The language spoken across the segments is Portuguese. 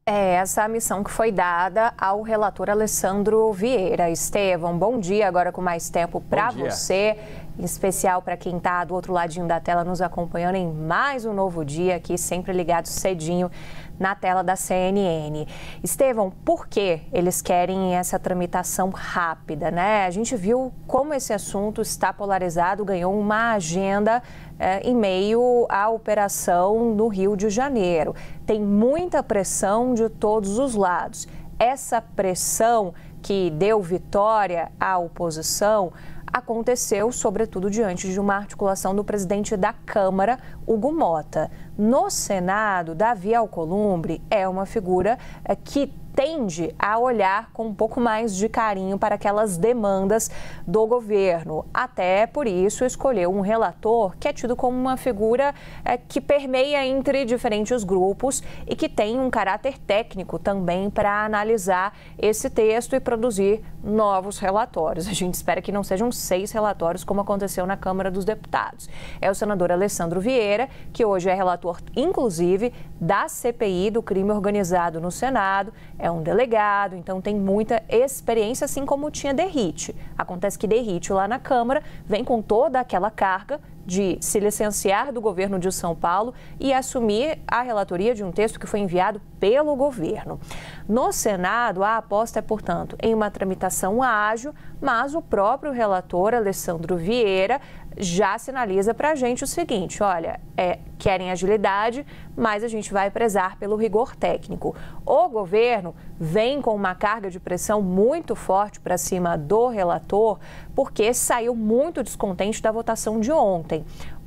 É essa a missão que foi dada ao relator Alessandro Vieira. Estevão, bom dia, agora com mais tempo para você, em especial para quem está do outro ladinho da tela nos acompanhando em mais um novo dia aqui, sempre ligado cedinho na tela da CNN. Estevão, por que eles querem essa tramitação rápida, né? A gente viu como esse assunto está polarizado, ganhou uma agenda em meio à operação no Rio de Janeiro. Tem muita pressão de todos os lados. Essa pressão que deu vitória à oposição aconteceu, sobretudo, diante de uma articulação do presidente da Câmara, Hugo Motta. No Senado, Davi Alcolumbre é uma figura que tende a olhar com um pouco mais de carinho para aquelas demandas do governo. Até por isso escolheu um relator que é tido como uma figura que permeia entre diferentes grupos e que tem um caráter técnico também para analisar esse texto e produzir novos relatórios. A gente espera que não sejam 6 relatórios como aconteceu na Câmara dos Deputados. É o senador Alessandro Vieira, que hoje é relator, inclusive, da CPI do crime organizado no Senado. É um delegado, então tem muita experiência, assim como tinha Derrite. Acontece que Derrite lá na Câmara vem com toda aquela carga de se licenciar do governo de São Paulo e assumir a relatoria de um texto que foi enviado pelo governo. No Senado, a aposta é, portanto, em uma tramitação ágil, mas o próprio relator, Alessandro Vieira, já sinaliza para a gente o seguinte: olha, querem agilidade, mas a gente vai prezar pelo rigor técnico. O governo vem com uma carga de pressão muito forte para cima do relator, porque saiu muito descontente da votação de ontem.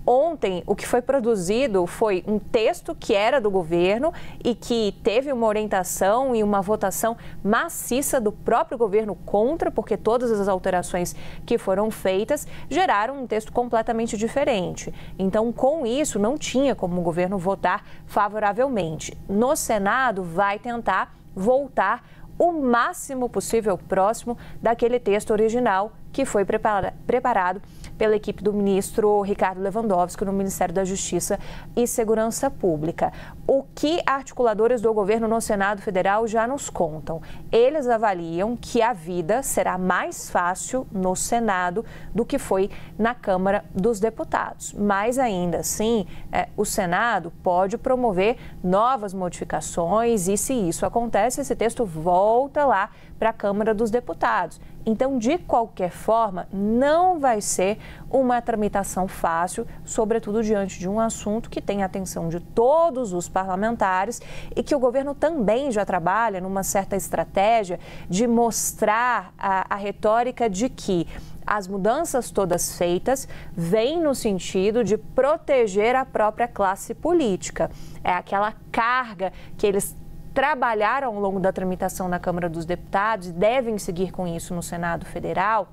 Ontem, o que foi produzido foi um texto que era do governo e que teve uma orientação e uma votação maciça do próprio governo contra, porque todas as alterações que foram feitas geraram um texto completamente diferente. Então, com isso, não tinha como o governo votar favoravelmente. No Senado, vai tentar voltar o máximo possível próximo daquele texto original que foi preparado pela equipe do ministro Ricardo Lewandowski no Ministério da Justiça e Segurança Pública. O que articuladores do governo no Senado Federal já nos contam? Eles avaliam que a vida será mais fácil no Senado do que foi na Câmara dos Deputados. Mas ainda assim, o Senado pode promover novas modificações e, se isso acontece, esse texto volta lá para a Câmara dos Deputados. Então, de qualquer forma, não vai ser uma tramitação fácil, sobretudo diante de um assunto que tem a atenção de todos os parlamentares e que o governo também já trabalha numa certa estratégia de mostrar a retórica de que as mudanças todas feitas vêm no sentido de proteger a própria classe política. É aquela carga que eles trabalharam ao longo da tramitação na Câmara dos Deputados e devem seguir com isso no Senado Federal,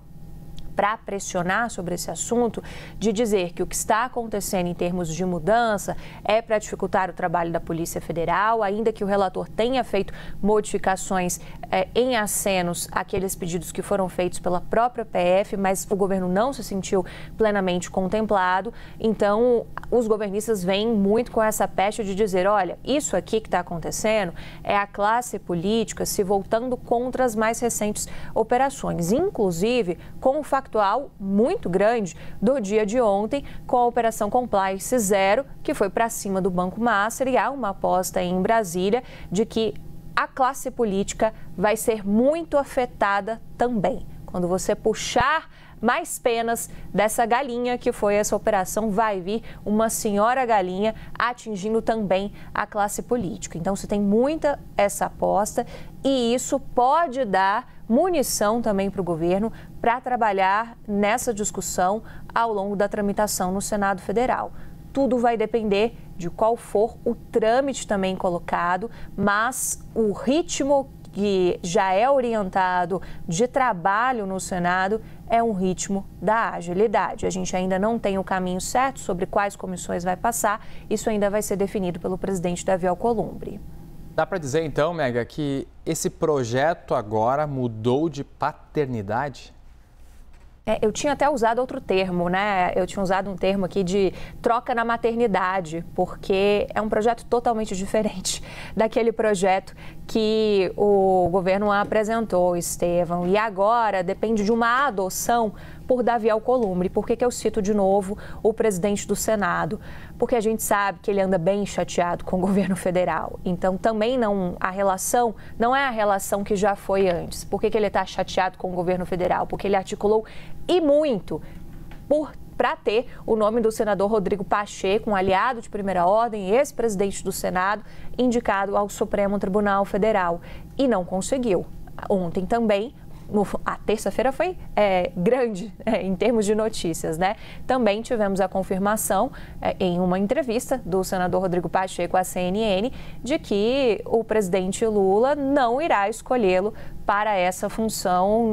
para pressionar sobre esse assunto, de dizer que o que está acontecendo em termos de mudança é para dificultar o trabalho da Polícia Federal, ainda que o relator tenha feito modificações em acenos àqueles pedidos que foram feitos pela própria PF, mas o governo não se sentiu plenamente contemplado. Então, os governistas vêm muito com essa pecha de dizer, olha, isso aqui que está acontecendo é a classe política se voltando contra as mais recentes operações, inclusive com o factual muito grande do dia de ontem, com a Operação Compliance Zero, que foi para cima do Banco Master, e há uma aposta em Brasília de que a classe política vai ser muito afetada também. Quando você puxar mais penas dessa galinha que foi essa operação, vai vir uma senhora galinha atingindo também a classe política. Então, se tem muita essa aposta e isso pode dar munição também para o governo para trabalhar nessa discussão ao longo da tramitação no Senado Federal. Tudo vai depender de qual for o trâmite também colocado, mas o ritmo que já é orientado de trabalho no Senado é um ritmo da agilidade. A gente ainda não tem o caminho certo sobre quais comissões vai passar, isso ainda vai ser definido pelo presidente Davi Alcolumbre. Dá para dizer então, Mega, que esse projeto agora mudou de paternidade? Eu tinha até usado outro termo, né? Eu tinha usado um termo aqui de troca na maternidade, porque é um projeto totalmente diferente daquele projeto que o governo apresentou, Estevão. E agora depende de uma adoção por Davi Alcolumbre. Por que eu cito de novo o presidente do Senado? Porque a gente sabe que ele anda bem chateado com o governo federal. Então, também a relação não é a relação que já foi antes. Por que ele está chateado com o governo federal? Porque ele articulou e muito para ter o nome do senador Rodrigo Pacheco, um aliado de primeira ordem, ex-presidente do Senado, indicado ao Supremo Tribunal Federal. E não conseguiu. Ontem também, a terça-feira foi grande em termos de notícias, né? Também tivemos a confirmação em uma entrevista do senador Rodrigo Pacheco à CNN de que o presidente Lula não irá escolhê-lo para essa função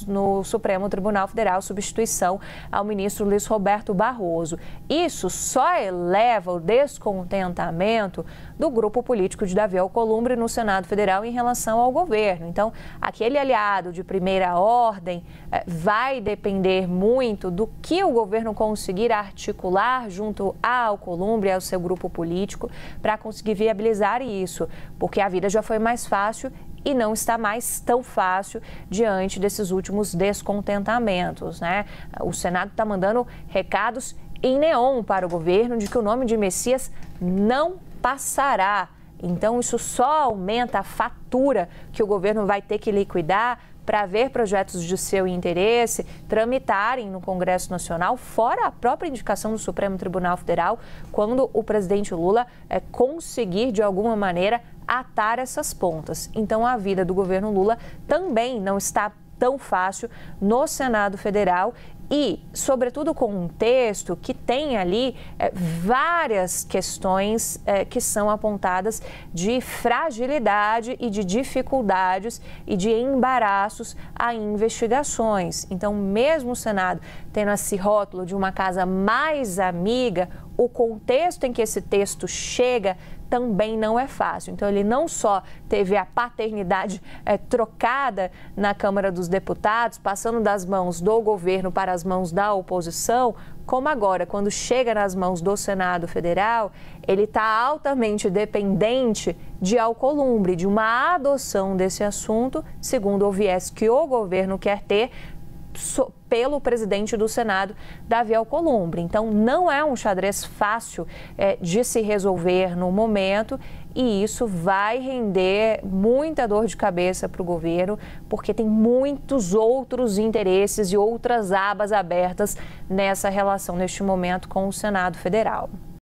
no Supremo Tribunal Federal, substituição ao ministro Luiz Roberto Barroso. Isso só eleva o descontentamento do grupo político de Davi Alcolumbre no Senado Federal em relação ao governo. Então, aquele aliado de primeira ordem vai depender muito do que o governo conseguir articular junto a Alcolumbre e ao seu grupo político para conseguir viabilizar isso, porque a vida já foi mais fácil e não está mais tão fácil diante desses últimos descontentamentos, né? O Senado está mandando recados em neon para o governo de que o nome de Messias não passará. Então, isso só aumenta a fatura que o governo vai ter que liquidar para ver projetos de seu interesse tramitarem no Congresso Nacional, fora a própria indicação do Supremo Tribunal Federal, quando o presidente Lula conseguir, de alguma maneira, atar essas pontas. Então, a vida do governo Lula também não está tão fácil no Senado Federal e, sobretudo, com um texto que tem ali várias questões que são apontadas de fragilidade e de dificuldades e de embaraços a investigações. Então, mesmo o Senado tendo esse rótulo de uma casa mais amiga, o contexto em que esse texto chega também não é fácil. Então, ele não só teve a paternidade trocada na Câmara dos Deputados, passando das mãos do governo para as mãos da oposição, como agora, quando chega nas mãos do Senado Federal, ele está altamente dependente de Alcolumbre, de uma adoção desse assunto, segundo o viés que o governo quer ter, pelo presidente do Senado, Davi Alcolumbre. Então, não é um xadrez fácil de se resolver no momento e isso vai render muita dor de cabeça para o governo, porque tem muitos outros interesses e outras abas abertas nessa relação, neste momento, com o Senado Federal.